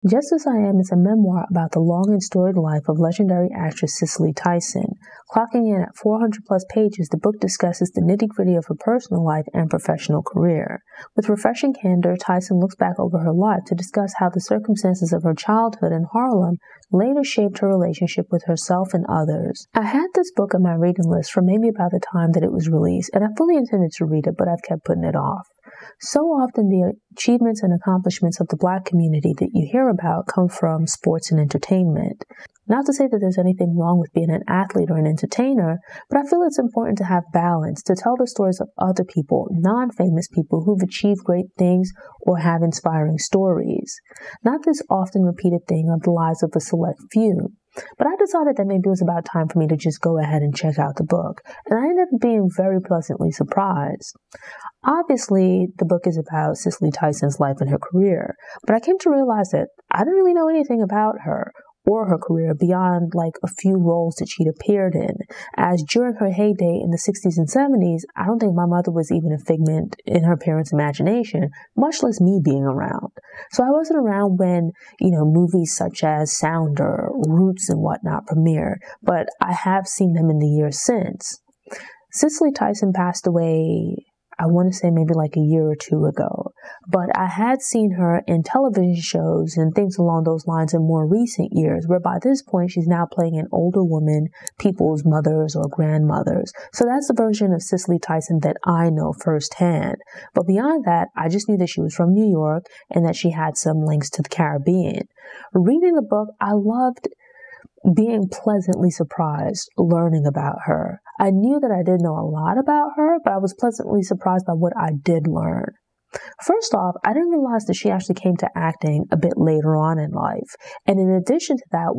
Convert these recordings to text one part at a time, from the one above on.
Just As I Am is a memoir about the long and storied life of legendary actress Cicely Tyson. Clocking in at 400 plus pages, the book discusses the nitty-gritty of her personal life and professional career. With refreshing candor, Tyson looks back over her life to discuss how the circumstances of her childhood in Harlem later shaped her relationship with herself and others. I had this book on my reading list for maybe about the time that it was released, and I fully intended to read it, but I've kept putting it off. So often the achievements and accomplishments of the Black community that you hear about come from sports and entertainment. Not to say that there's anything wrong with being an athlete or an entertainer, but I feel it's important to have balance, to tell the stories of other people, non-famous people who've achieved great things or have inspiring stories. Not this often repeated thing of the lives of a select few. But I decided that maybe it was about time for me to just go ahead and check out the book, and I ended up being very pleasantly surprised. Obviously, the book is about Cicely Tyson's life and her career, but I came to realize that I didn't really know anything about her or her career beyond like a few roles that she'd appeared in, as during her heyday in the 60s and 70s, I don't think my mother was even a figment in her parents' imagination, much less me being around. So I wasn't around when, movies such as Sounder, Roots, and whatnot premiered, but I have seen them in the years since. Cicely Tyson passed away, I want to say maybe like a year or two ago, but I had seen her in television shows and things along those lines in more recent years, where by this point she's now playing an older woman, people's mothers or grandmothers. So that's the version of Cicely Tyson that I know firsthand. But beyond that, I just knew that she was from New York and that she had some links to the Caribbean. Reading the book, I loved being pleasantly surprised learning about her. I knew that I didn't know a lot about her, but I was pleasantly surprised by what I did learn. First off, I didn't realize that she actually came to acting a bit later on in life. And in addition to that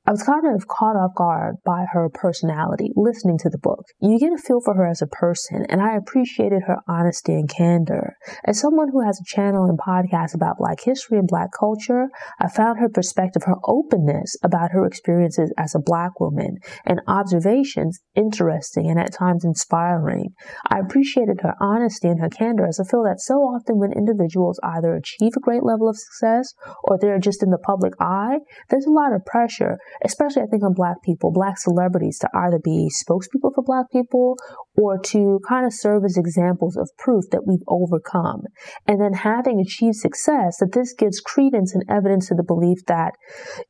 I was kind of caught off guard by her personality listening to the book. You get a feel for her as a person, and I appreciated her honesty and candor. As someone who has a channel and podcast about Black history and Black culture, I found her perspective, her openness about her experiences as a Black woman, and observations interesting and at times inspiring. I appreciated her honesty and her candor, as I feel that so often when individuals either achieve a great level of success or they're just in the public eye, there's a lot of pressure, especially I think on Black people, Black celebrities, to either be spokespeople for Black people or to kind of serve as examples of proof that we've overcome. And then having achieved success, that this gives credence and evidence to the belief that,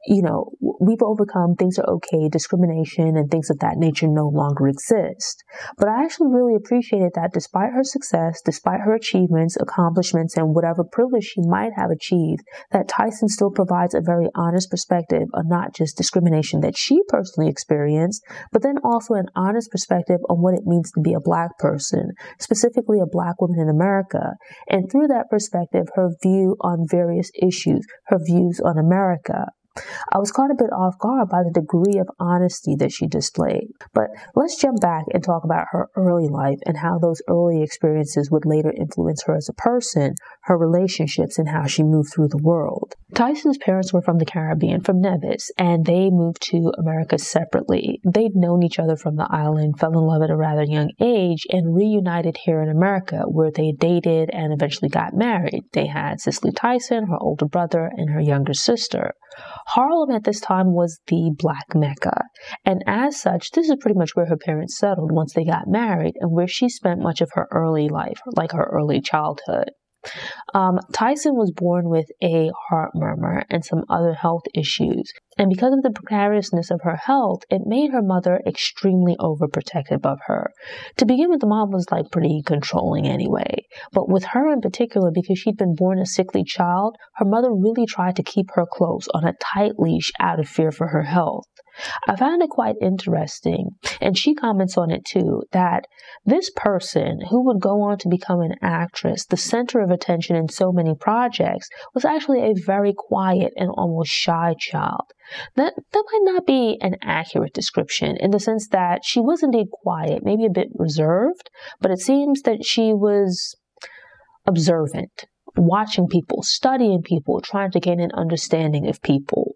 we've overcome, things are okay, discrimination and things of that nature no longer exist. But I actually really appreciated that despite her success, despite her achievements, accomplishments, and whatever privilege she might have achieved, that Tyson still provides a very honest perspective on not just discrimination that she personally experienced, but then also an honest perspective on what it means to be a Black person, specifically a Black woman in America. And through that perspective, her view on various issues, her views on America. I was caught a bit off guard by the degree of honesty that she displayed. But let's jump back and talk about her early life and how those early experiences would later influence her as a person, her relationships, and how she moved through the world. Tyson's parents were from the Caribbean, from Nevis, and they moved to America separately. They'd known each other from the island, fell in love at a rather young age, and reunited here in America, where they dated and eventually got married. They had Cicely Tyson, her older brother, and her younger sister. Harlem at this time was the Black Mecca, and as such, this is pretty much where her parents settled once they got married and where she spent much of her early life, like her early childhood. Tyson was born with a heart murmur and some other health issues, and because of the precariousness of her health, it made her mother extremely overprotective of her. To begin with, the mom was pretty controlling anyway, but with her in particular, because she'd been born a sickly child, her mother really tried to keep her close on a tight leash out of fear for her health. I found it quite interesting, and she comments on it too, that this person who would go on to become an actress, the center of attention in so many projects, was actually a very quiet and almost shy child. That might not be an accurate description in the sense that she was indeed quiet, maybe a bit reserved, but it seems that she was observant, watching people, studying people, trying to gain an understanding of people.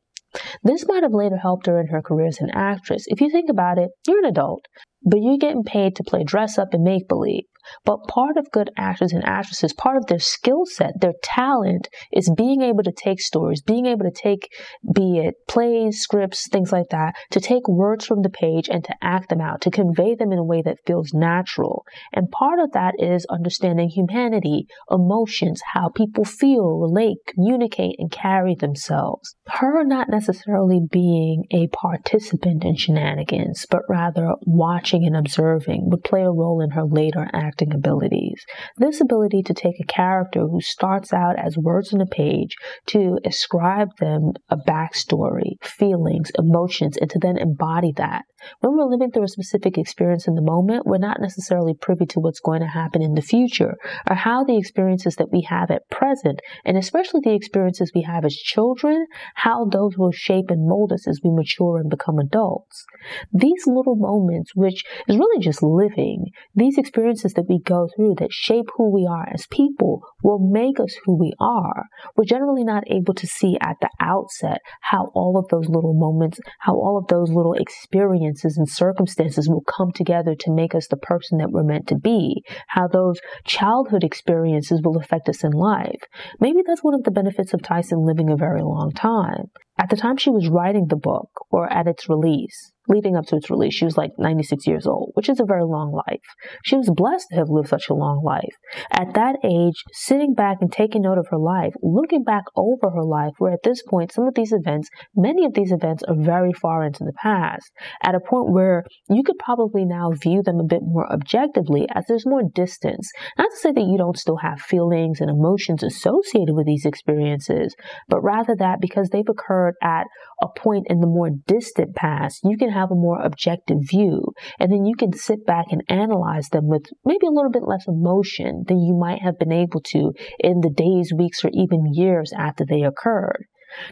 This might have later helped her in her career as an actress. If you think about it, you're an adult. but you're getting paid to play dress up and make believe. But part of good actors and actresses, part of their skill set, their talent, is being able to take stories, being able to take, be it plays, scripts, things like that, to take words from the page and to act them out, to convey them in a way that feels natural. And part of that is understanding humanity, emotions, how people feel, relate, communicate, and carry themselves. Her not necessarily being a participant in shenanigans, but rather watching and observing would play a role in her later acting abilities. This ability to take a character who starts out as words on a page, to ascribe them a backstory, feelings, emotions, and to then embody that. When we're living through a specific experience in the moment, we're not necessarily privy to what's going to happen in the future, or how the experiences that we have at present, and especially the experiences we have as children, how those will shape and mold us as we mature and become adults. These little moments, which is really just living, these experiences that we go through that shape who we are as people, will make us who we are. We're generally not able to see at the outset how all of those little moments, how all of those little experiences and circumstances will come together to make us the person that we're meant to be, how those childhood experiences will affect us in life. Maybe that's one of the benefits of Tyson living a very long time. At the time she was writing the book, or at its release, leading up to its release, she was like 96 years old, which is a very long life. She was blessed to have lived such a long life. At that age, sitting back and taking note of her life, looking back over her life, where at this point, some of these events, many of these events are very far into the past, at a point where you could probably now view them a bit more objectively, as there's more distance. Not to say that you don't still have feelings and emotions associated with these experiences, but rather that because they've occurred at a point in the more distant past, you can have a more objective view, and then you can sit back and analyze them with maybe a little bit less emotion than you might have been able to in the days, weeks, or even years after they occurred.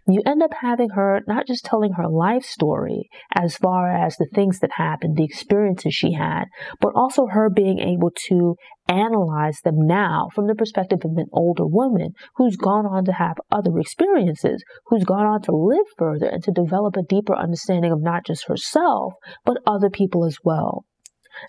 You end up having her not just telling her life story as far as the things that happened, the experiences she had, but also her being able to analyze them now from the perspective of an older woman who's gone on to have other experiences, who's gone on to live further and to develop a deeper understanding of not just herself, but other people as well.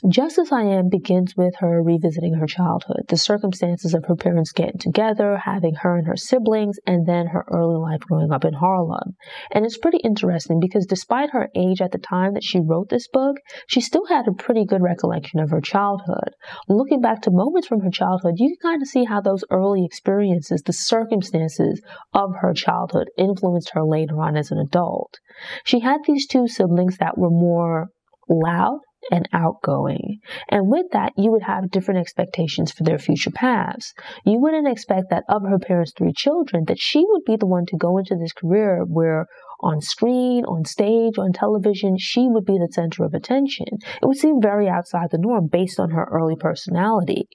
Just As I Am begins with her revisiting her childhood, the circumstances of her parents getting together, having her and her siblings, and then her early life growing up in Harlem. And it's pretty interesting because despite her age at the time that she wrote this book, she still had a pretty good recollection of her childhood. Looking back to moments from her childhood, you can kind of see how those early experiences, the circumstances of her childhood, influenced her later on as an adult. She had these two siblings that were more loud and outgoing. And with that, you would have different expectations for their future paths. You wouldn't expect that of her parents' three children, that she would be the one to go into this career where on screen, on stage, on television, she would be the center of attention. It would seem very outside the norm based on her early personality.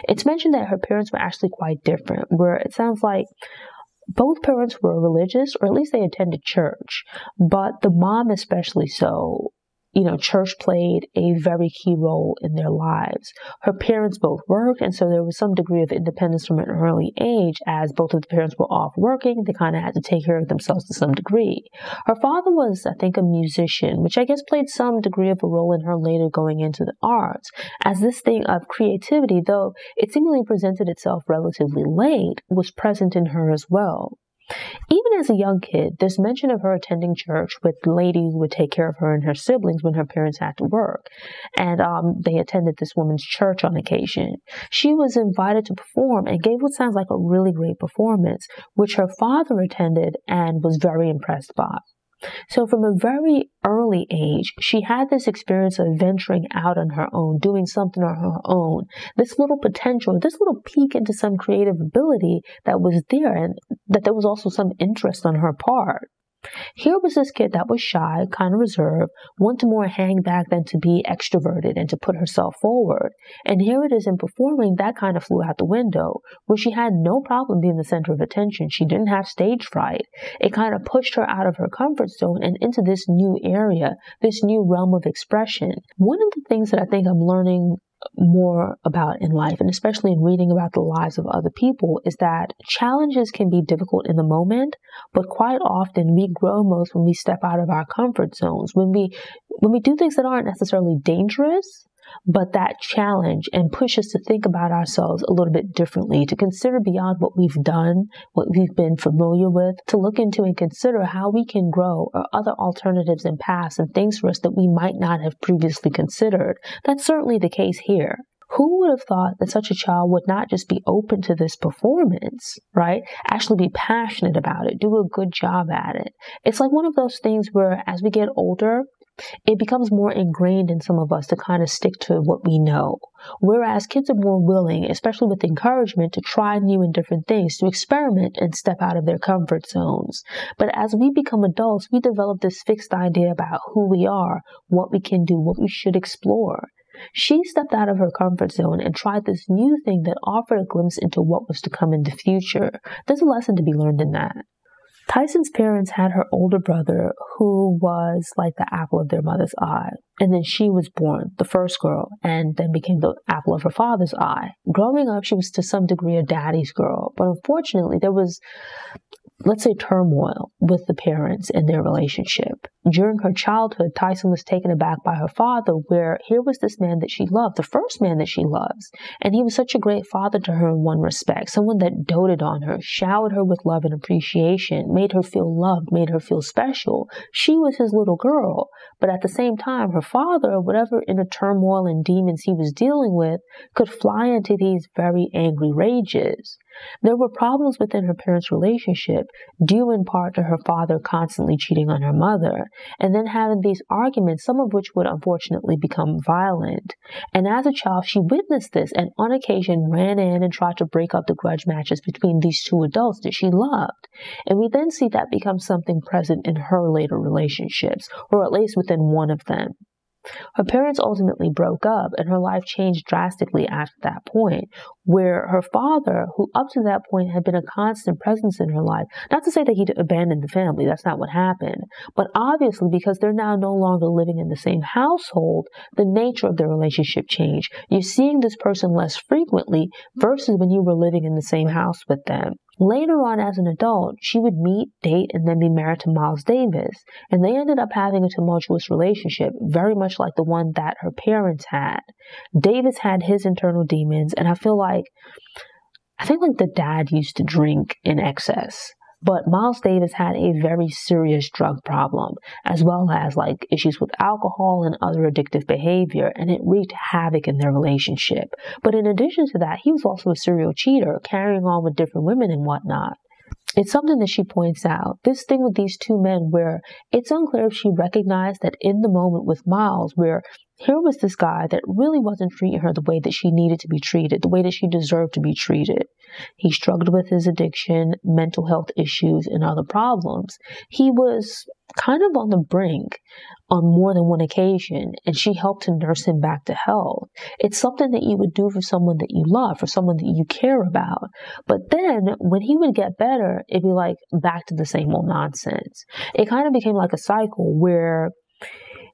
It's mentioned that her parents were actually quite different, where it sounds like both parents were religious, or at least they attended church, but the mom especially so. Church played a very key role in their lives. Her parents both worked, and so there was some degree of independence from an early age. As both of the parents were off working, they kind of had to take care of themselves to some degree. Her father was, I think, a musician, which I guess played some degree of a role in her later going into the arts, as this thing of creativity, though it seemingly presented itself relatively late, was present in her as well. Even as a young kid, there's mention of her attending church with the lady who would take care of her and her siblings when her parents had to work. And they attended this woman's church on occasion. She was invited to perform and gave what sounds like a really great performance, which her father attended and was very impressed by. So from a very early age, she had this experience of venturing out on her own, doing something on her own, this little potential, this little peek into some creative ability that was there, and that there was also some interest on her part. Here was this kid that was shy, kind of reserved, wanted to more hang back than to be extroverted and to put herself forward. And here it is in performing, that kind of flew out the window, where she had no problem being the center of attention. She didn't have stage fright. It kind of pushed her out of her comfort zone and into this new area, this new realm of expression. One of the things that I think I'm learning more about in life, and especially in reading about the lives of other people, is that challenges can be difficult in the moment, but quite often we grow most when we step out of our comfort zones, when we do things that aren't necessarily dangerous, but that challenge and push us to think about ourselves a little bit differently, to consider beyond what we've done, what we've been familiar with, to look into and consider how we can grow, or other alternatives and paths and things for us that we might not have previously considered. That's certainly the case here. Who would have thought that such a child would not just be open to this performance, right? Actually be passionate about it, do a good job at it. It's like one of those things where as we get older, it becomes more ingrained in some of us to kind of stick to what we know. Whereas kids are more willing, especially with encouragement, to try new and different things, to experiment and step out of their comfort zones. But as we become adults, we develop this fixed idea about who we are, what we can do, what we should explore. She stepped out of her comfort zone and tried this new thing that offered a glimpse into what was to come in the future. There's a lesson to be learned in that. Tyson's parents had her older brother who was like the apple of their mother's eye. And then she was born, the first girl, and then became the apple of her father's eye. Growing up, she was to some degree a daddy's girl. But unfortunately, there was, let's say, turmoil with the parents and their relationship. During her childhood, Tyson was taken aback by her father, where here was this man that she loved, the first man that she loves. And he was such a great father to her in one respect, someone that doted on her, showered her with love and appreciation, made her feel loved, made her feel special. She was his little girl. But at the same time, her father, whatever inner turmoil and demons he was dealing with, could fly into these very angry rages. There were problems within her parents' relationship, due in part to her father constantly cheating on her mother, and then having these arguments, some of which would unfortunately become violent. And as a child, she witnessed this and on occasion ran in and tried to break up the grudge matches between these two adults that she loved. And we then see that become something present in her later relationships, or at least within one of them. Her parents ultimately broke up, and her life changed drastically after that point, where her father, who up to that point had been a constant presence in her life, not to say that he'd abandoned the family, that's not what happened, but obviously because they're now no longer living in the same household, the nature of their relationship changed. You're seeing this person less frequently versus when you were living in the same house with them. Later on, as an adult, she would meet, date, and then be married to Miles Davis, and they ended up having a tumultuous relationship, very much like the one that her parents had. Davis had his internal demons, and I think the dad used to drink in excess. But Miles Davis had a very serious drug problem, as well as issues with alcohol and other addictive behavior, and it wreaked havoc in their relationship. But in addition to that, he was also a serial cheater, carrying on with different women and whatnot. It's something that she points out, this thing with these two men where it's unclear if she recognized that in the moment with Miles, where here was this guy that really wasn't treating her the way that she needed to be treated, the way that she deserved to be treated. He struggled with his addiction, mental health issues, and other problems. He was kind of on the brink on more than one occasion, and she helped to nurse him back to health. It's something that you would do for someone that you love, for someone that you care about. But then when he would get better, it'd be back to the same old nonsense. It kind of became like a cycle where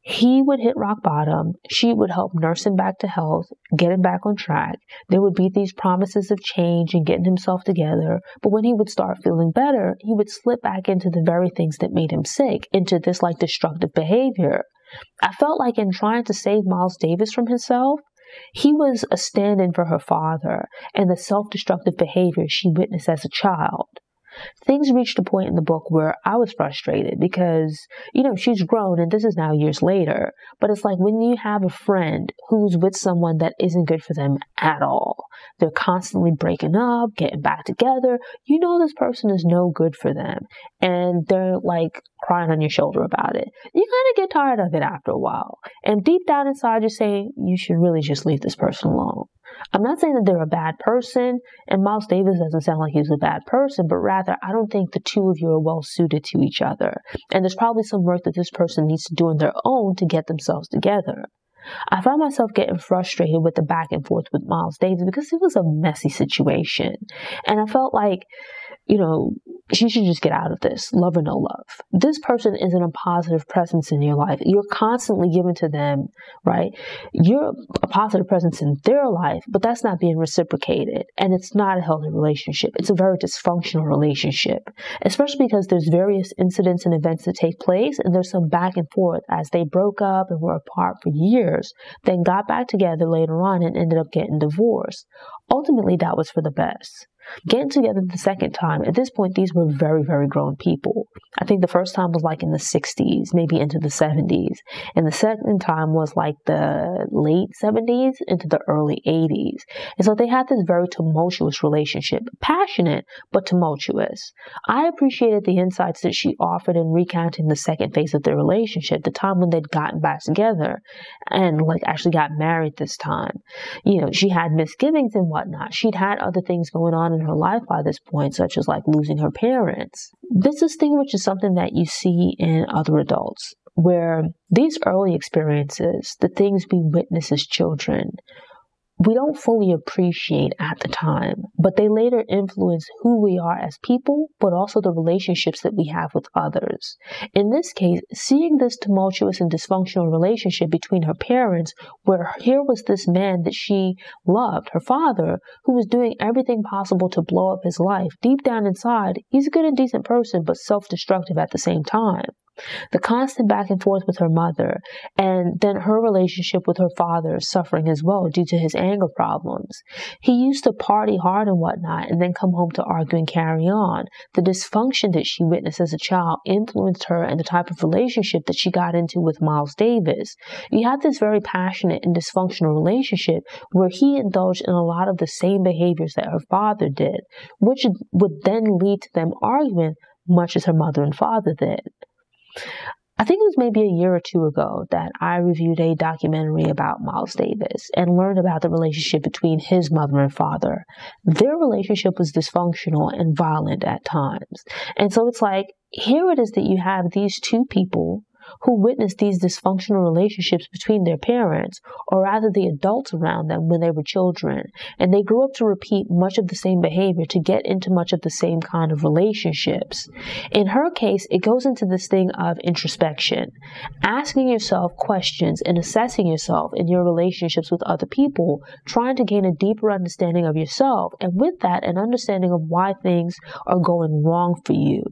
he would hit rock bottom, she would help nurse him back to health, get him back on track. There would be these promises of change and getting himself together, but when he would start feeling better, he would slip back into the very things that made him sick, into this destructive behavior. I felt like in trying to save Miles Davis from himself, he was a stand-in for her father and the self-destructive behavior she witnessed as a child. Things reached a point in the book where I was frustrated because, she's grown and this is now years later. But it's like when you have a friend who's with someone that isn't good for them at all. They're constantly breaking up, getting back together. This person is no good for them. And they're crying on your shoulder about it. You kind of get tired of it after a while. And deep down inside, you're saying you should really just leave this person alone. I'm not saying that they're a bad person, and Miles Davis doesn't sound like he's a bad person, but rather I don't think the two of you are well suited to each other. And there's probably some work that this person needs to do on their own to get themselves together. I found myself getting frustrated with the back and forth with Miles Davis because it was a messy situation. And I felt she should just get out of this, love or no love. This person isn't a positive presence in your life. You're constantly giving to them, right? You're a positive presence in their life, but that's not being reciprocated. And it's not a healthy relationship. It's a very dysfunctional relationship, especially because there's various incidents and events that take place, and there's some back and forth as they broke up and were apart for years, then got back together later on and ended up getting divorced. Ultimately, that was for the best. Getting together the second time, at this point, these were very, very grown people. I think the first time was like in the 60s, maybe into the 70s. And the second time was like the late 70s into the early 80s. And so they had this very tumultuous relationship, passionate, but tumultuous. I appreciated the insights that she offered in recounting the second phase of their relationship, the time when they'd gotten back together and like actually got married this time. You know, she had misgivings and whatnot. She'd had other things going on in her life by this point, such as like losing her parents. This distinguishes something that you see in other adults, where these early experiences, the things we witness as children, we don't fully appreciate at the time, but they later influence who we are as people, but also the relationships that we have with others. In this case, seeing this tumultuous and dysfunctional relationship between her parents, where here was this man that she loved, her father, who was doing everything possible to blow up his life. Deep down inside, he's a good and decent person, but self-destructive at the same time. The constant back and forth with her mother, and then her relationship with her father suffering as well due to his anger problems. He used to party hard and whatnot, and then come home to argue and carry on. The dysfunction that she witnessed as a child influenced her and the type of relationship that she got into with Miles Davis. You have this very passionate and dysfunctional relationship where he indulged in a lot of the same behaviors that her father did, which would then lead to them arguing much as her mother and father did. I think it was maybe a year or two ago that I reviewed a documentary about Miles Davis and learned about the relationship between his mother and father. Their relationship was dysfunctional and violent at times. And so it's like, here it is that you have these two people who witnessed these dysfunctional relationships between their parents, or rather the adults around them when they were children. And they grew up to repeat much of the same behavior, to get into much of the same kind of relationships. In her case, it goes into this thing of introspection, asking yourself questions and assessing yourself in your relationships with other people, trying to gain a deeper understanding of yourself, and with that, an understanding of why things are going wrong for you.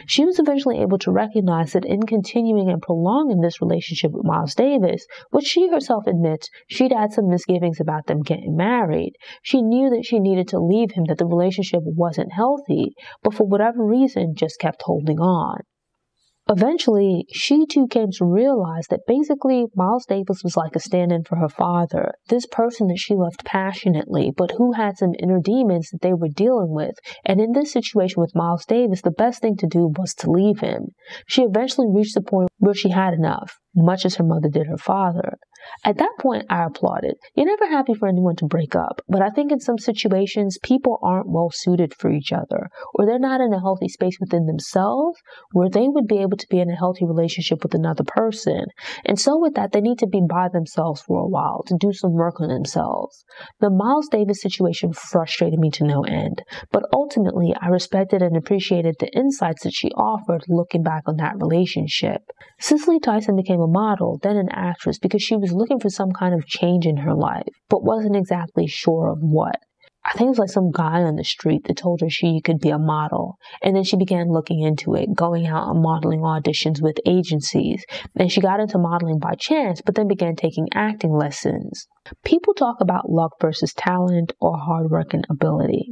She was eventually able to recognize that in continuing and prolonging this relationship with Miles Davis, which she herself admits she'd had some misgivings about them getting married, she knew that she needed to leave him, that the relationship wasn't healthy, but for whatever reason just kept holding on. Eventually, she too came to realize that basically Miles Davis was like a stand-in for her father, this person that she loved passionately, but who had some inner demons that they were dealing with. And in this situation with Miles Davis, the best thing to do was to leave him. She eventually reached the point where she had enough, much as her mother did her father. At that point, I applauded. You're never happy for anyone to break up, but I think in some situations, people aren't well suited for each other, or they're not in a healthy space within themselves where they would be able to be in a healthy relationship with another person. And so with that, they need to be by themselves for a while to do some work on themselves. The Miles Davis situation frustrated me to no end, but ultimately, I respected and appreciated the insights that she offered looking back on that relationship. Cicely Tyson became a model, then an actress, because she was looking for some kind of change in her life, but wasn't exactly sure of what. I think it was like some guy on the street that told her she could be a model. And then she began looking into it, going out on modeling auditions with agencies. And she got into modeling by chance, but then began taking acting lessons. People talk about luck versus talent or hard work and ability.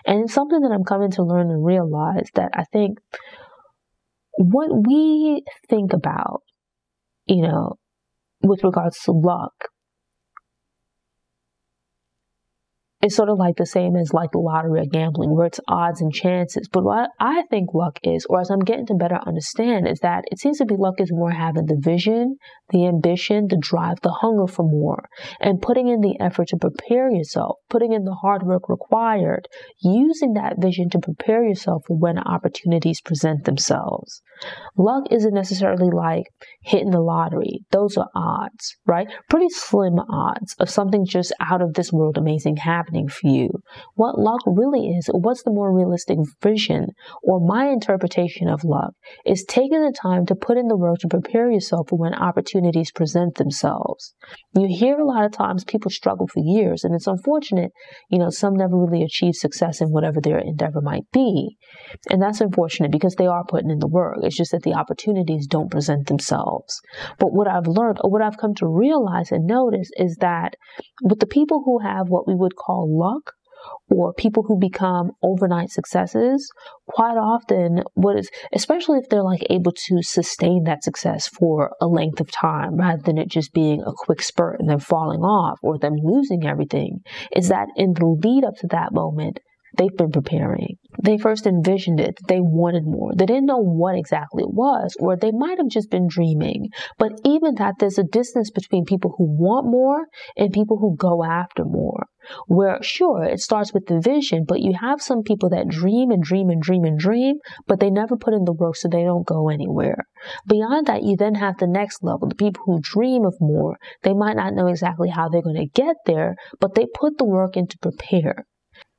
And it's something that I'm coming to learn and realize that I think what we think about, with regards to luck, it's sort of like the same as like the lottery or gambling, where it's odds and chances. But what I think luck is, or as I'm getting to better understand, is that it seems to be luck is more having the vision, the ambition, the drive, the hunger for more, and putting in the effort to prepare yourself, putting in the hard work required, using that vision to prepare yourself for when opportunities present themselves. Luck isn't necessarily like hitting the lottery. Those are odds, right? Pretty slim odds of something just out of this world amazing happening happening for you. What luck really is, or what's the more realistic vision, or my interpretation of luck, is taking the time to put in the work to prepare yourself for when opportunities present themselves. You hear a lot of times people struggle for years, and it's unfortunate, some never really achieve success in whatever their endeavor might be. And that's unfortunate because they are putting in the work. It's just that the opportunities don't present themselves. But what I've learned, or what I've come to realize and notice, is that with the people who have what we would call luck, or people who become overnight successes, quite often especially if they're able to sustain that success for a length of time, rather than it just being a quick spurt and then falling off or them losing everything, is that in the lead up to that moment, they've been preparing. They first envisioned it. They wanted more. They didn't know what exactly it was, or they might have just been dreaming. But even that, there's a distance between people who want more and people who go after more. Where, sure, it starts with the vision, but you have some people that dream and dream and dream and dream, but they never put in the work, so they don't go anywhere. Beyond that, you then have the next level, the people who dream of more. They might not know exactly how they're going to get there, but they put the work in to prepare.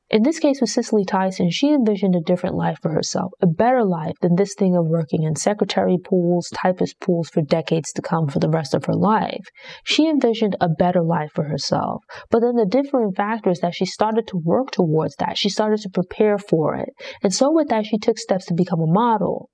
In this case with Cicely Tyson, she envisioned a different life for herself, a better life than this thing of working in secretary pools, typist pools for decades to come for the rest of her life. She envisioned a better life for herself, but then the different factors that she started to work towards that. She started to prepare for it. And so with that, she took steps to become a model.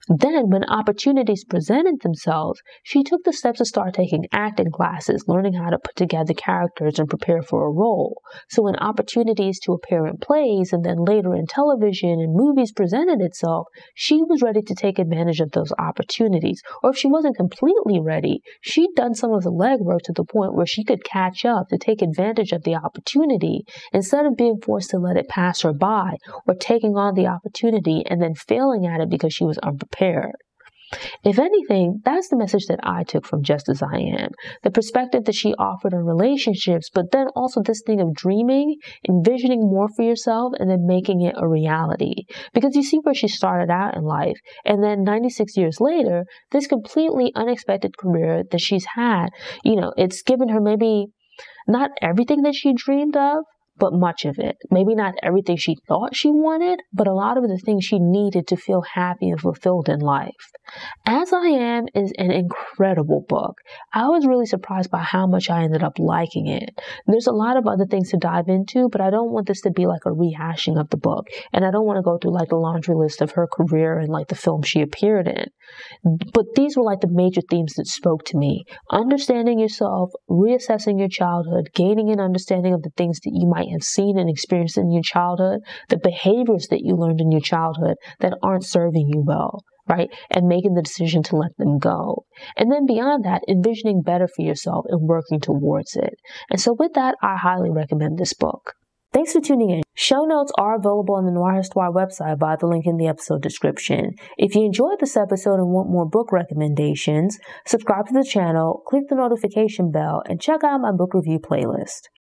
Then, when opportunities presented themselves, she took the steps to start taking acting classes, learning how to put together characters and prepare for a role. So when opportunities to appear in plays and then later in television and movies presented itself, she was ready to take advantage of those opportunities. Or if she wasn't completely ready, she'd done some of the legwork to the point where she could catch up to take advantage of the opportunity instead of being forced to let it pass her by, or taking on the opportunity and then failing at it because she was unprepared. If anything, that's the message that I took from Just As I Am. The perspective that she offered in relationships, but then also this thing of dreaming, envisioning more for yourself, and then making it a reality. Because you see where she started out in life, and then 96 years later, this completely unexpected career that she's had, it's given her maybe not everything that she dreamed of, but much of it. Maybe not everything she thought she wanted, but a lot of the things she needed to feel happy and fulfilled in life. As I Am is an incredible book. I was really surprised by how much I ended up liking it. There's a lot of other things to dive into, but I don't want this to be like a rehashing of the book. And I don't want to go through the laundry list of her career and the film she appeared in. But these were the major themes that spoke to me. Understanding yourself, reassessing your childhood, gaining an understanding of the things that you might have seen and experienced in your childhood, the behaviors that you learned in your childhood that aren't serving you well, right? And making the decision to let them go. And then beyond that, envisioning better for yourself and working towards it. And so with that, I highly recommend this book. Thanks for tuning in. Show notes are available on the Noire Histoire website via the link in the episode description. If you enjoyed this episode and want more book recommendations, subscribe to the channel, click the notification bell, and check out my book review playlist.